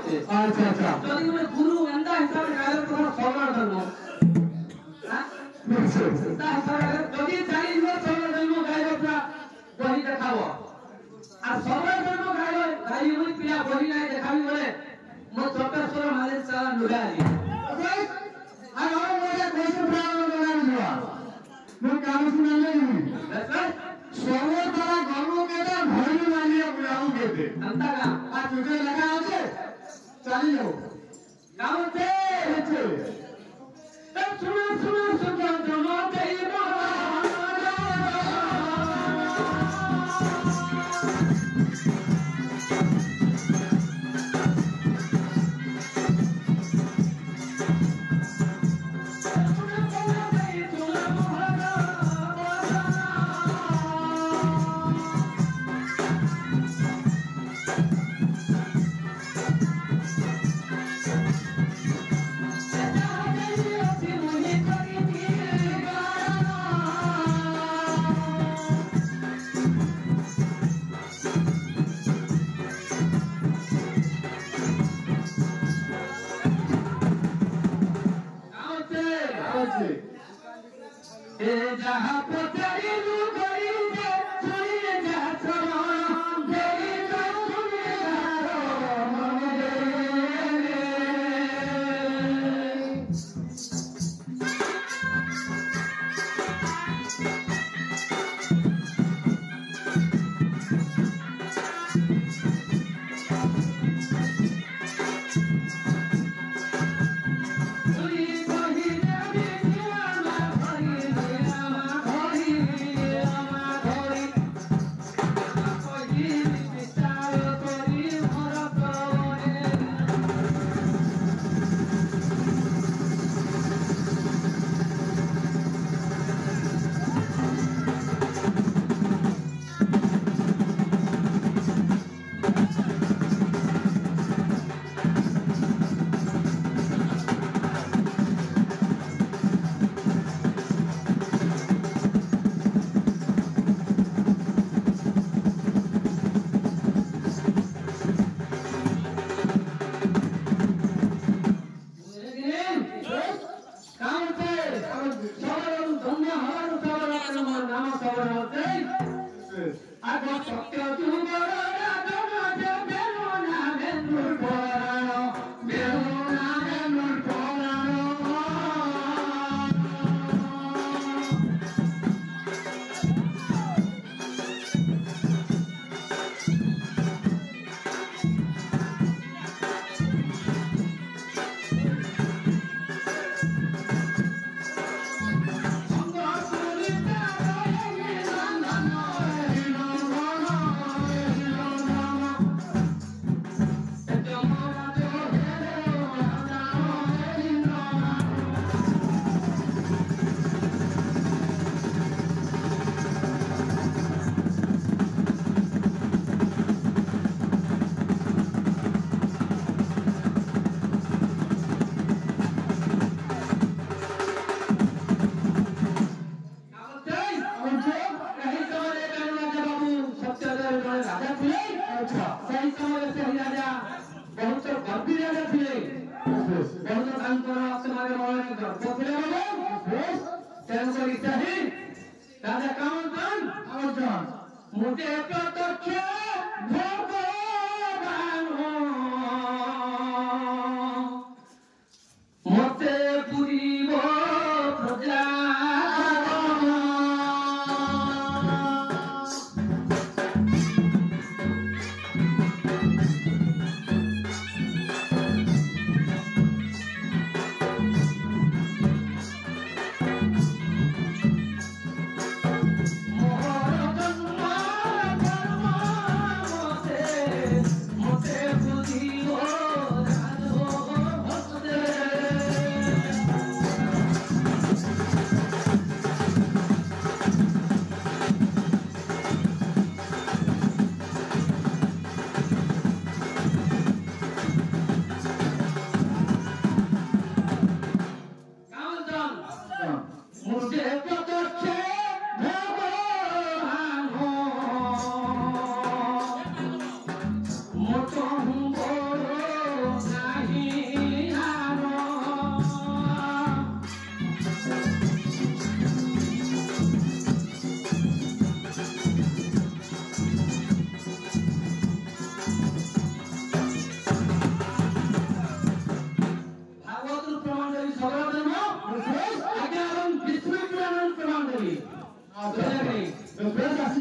होते अच्छा अच्छा तो ये गुरु अंदा हिसाब से गाले तो सोलर धर्म हां अंदा हिसाब से यदि 40 वर्ष सोलर धर्म गाले पूरा वही देखाओ आ सोलर धर्म गाले गाई हुई पिया वही नहीं देखाई बोले मो चपेश्वर मालिक सारा लुगाली आ और मुझे कैसे प्राण लगा दिया मैं काम सुना नहीं सोलर तारा गरु के तो भरी मानिए बुलाऊ के थे अंता का आ तुझे लगा है चली जाओ गांव से सुनो सुनो सुनो दोनों तेरी जहाँ पे तेरी लुगाई दे सुनिए जा समान तेरी तो सुनिए जा मन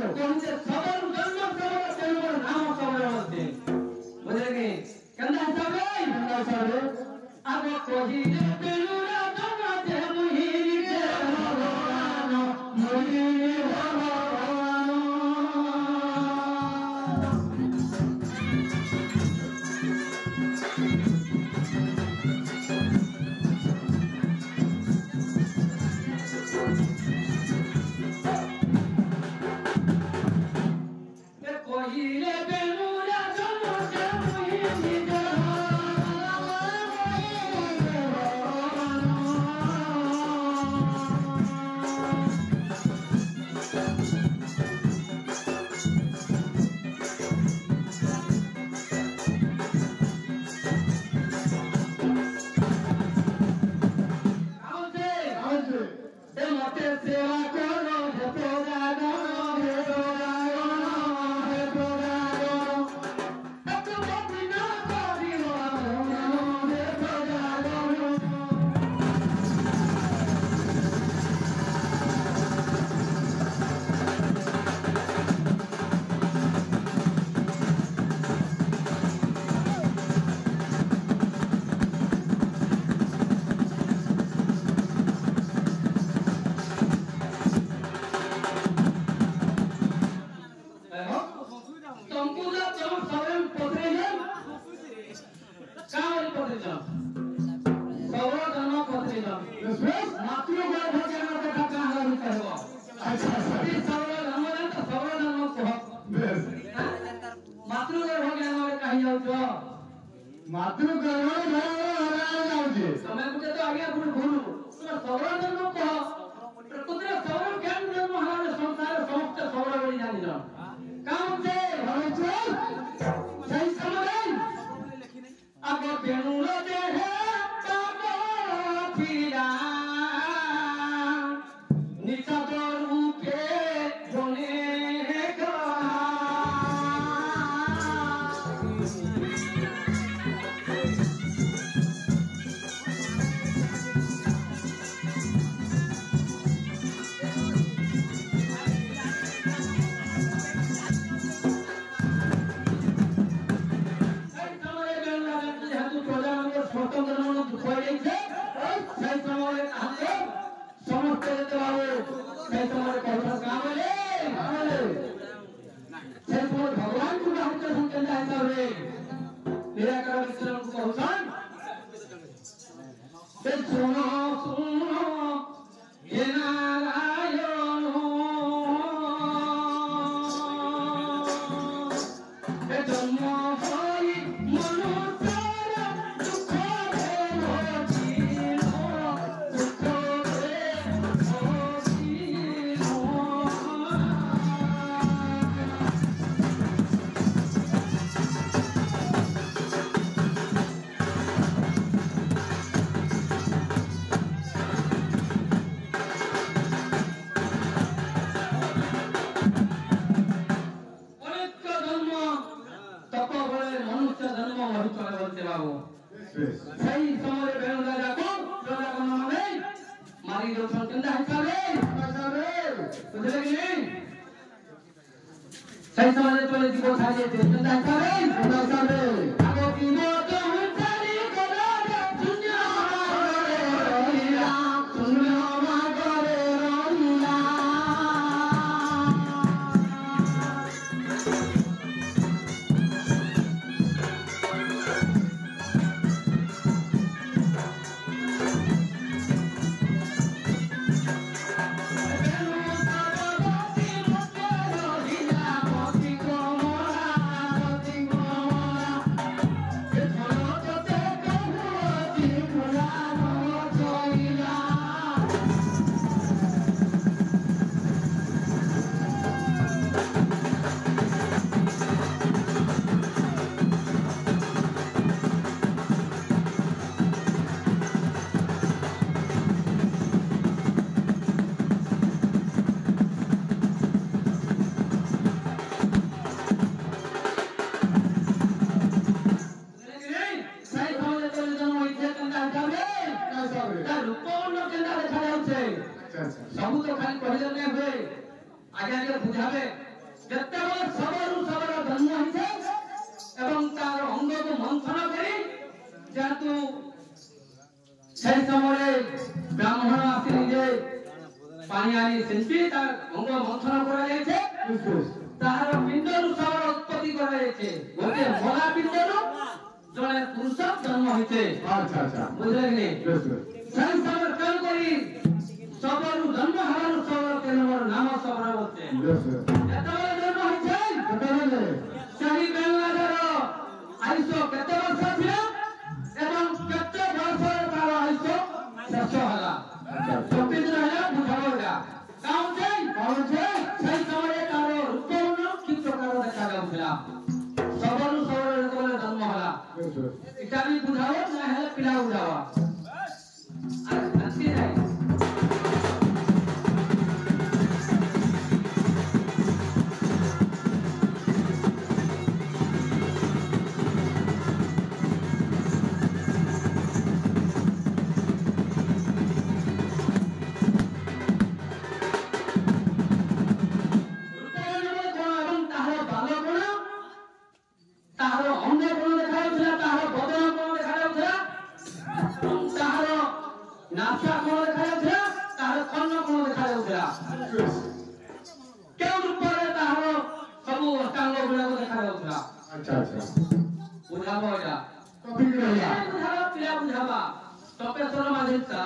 कहते सबल जन्म सबल तेरे नाम सबल होते बुझे कि कंदा सबे अब कहिले बेलुरा जमाते मुहिरी के भगवान मुहिरी भगवान कहिले बेलुरा जमाते मुहिरी के ଯେତେବେଳେ ସବରୁ ସବର ଜନ୍ମ ହେଇছে ଏବଂ ତାର ଅଙ୍ଗକୁ ମନ୍ଥନ କରି ଯେହେତୁ সেই সময়ে ব্রাহ্মণ আসি নিজে পানি আনি সেটি তার অঙ্গ মন্থন করা যাইছে তাহার পিণ্ডরু সবর উৎপত্তি করা যাইছে গোটে মলা পিণ্ডরু জনে পুরুষ জন্ম হইছে আচ্ছা আচ্ছা বুঝলে কি সেই সবর কেন করি সবরু জন্ম হওয়ার সবর কেন নাম সবর বলছে যেতবেলে জন্ম হইছে কেতবেলে সেই বেলাদার আয়ুষ কেতে বর্ষ ছিল এবং কেতে বর্ষের তার আয়ুষ শেষ হলা 24 দিন হলা বুঝাবো এটা কারণ সেই সময়ে তার রূপগুণ কি প্রকার দেখা যাচ্ছিল সবরু সবর যেতবেলে জন্ম হলা এটা বি বুঝাবো না হলে পিলা বুঝাবা আর শান্তি নাই আচ্ছা আচ্ছা বুঝাবো এটা টপিক রইলা বুঝাবা পিলা বুঝাবা তপেশ্বর মাঝে তা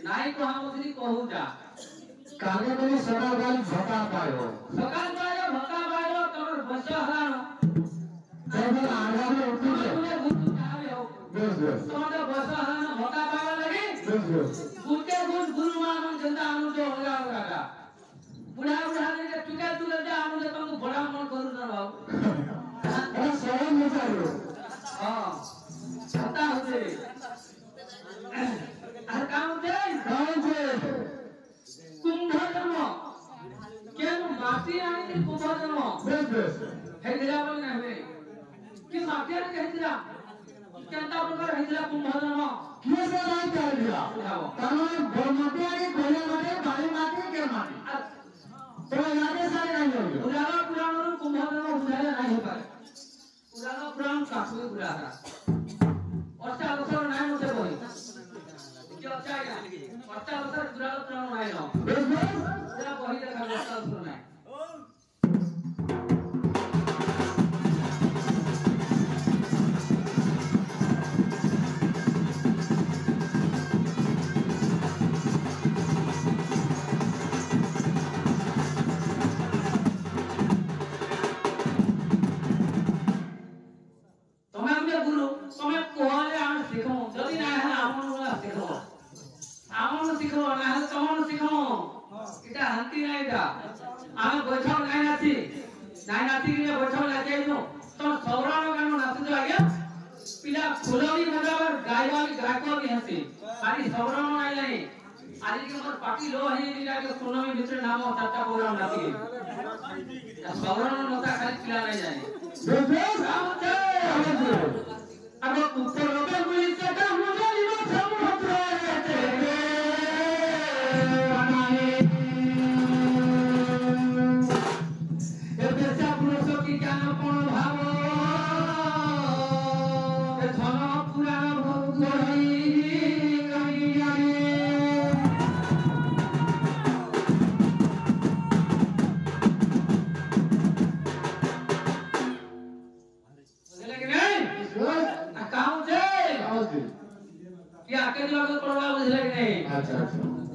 नाई को हम उतनी कहू जा कागे में सदा गाल भटा पायो सकाल पायो भटा पायो तमर बस हरानो जब आगा में उठी है तुमने गुट जावे हो बस तमर बस हरानो भटा पायो लगी बस गुटे गुट गुरु मान जनता अनु जो होगा होगा बुढ़ा बुढ़ा ने टुका टुका जा अनु जे तुमको बड़ा मन करू ना बाबू अरे शर्म मत आयो हां पता होते আর কাউতে কুম্ভ জন্ম কেন মাটি আনি কুম্ভ জন্ম হেদিরা বলে না হে কি মাটি আনি হেদিরা কেনতা প্রকার হেদিরা কুম্ভ জন্ম কি সে নাই কারিয়া কারণ মাটি আনি কোলে মাটি বাড়ি মাটি কে মাটি তো লাগে সারে নাই হইলো পুরাণ পুরাণর কুম্ভ জন্ম বুঝালে নাই পারে পুরাণ পুরাণ কাকুই বুঝারা অষ্টা বছর নাই মতে বই क्या चाहिए पट्टा बसर दुराल पुराण নাই না जरा বহি দেখা বস্তা শুনো নাই এটা হান্তি না এটা আমি বৈঠক নাই নাচি কিনে বৈঠক নাচাইনু তো সবরানো গান নাচি তো আগে পিলা ফুলনি বজাবার গায়বালি গায়ক भी हंसी আরে সবরানো নাই নাই আরে কি মোর পার্টি লো হে দিলা के সুনামি ভিতরে নাম চারটা প্রোগ্রাম নাচি সবরানো নতা খালি পিলা নাই যায় বেশ আমতে अब उत्तर लोगे पुलिस से का मुझे लिवा समुद्र रहते बनाए ये देशा पुरुषों की ज्ञान पूर्ण भाव ये धन पुराण भोगी क्या आके दिमाग में पड़ रहा है मुझे लग नहीं अच्छा अच्छा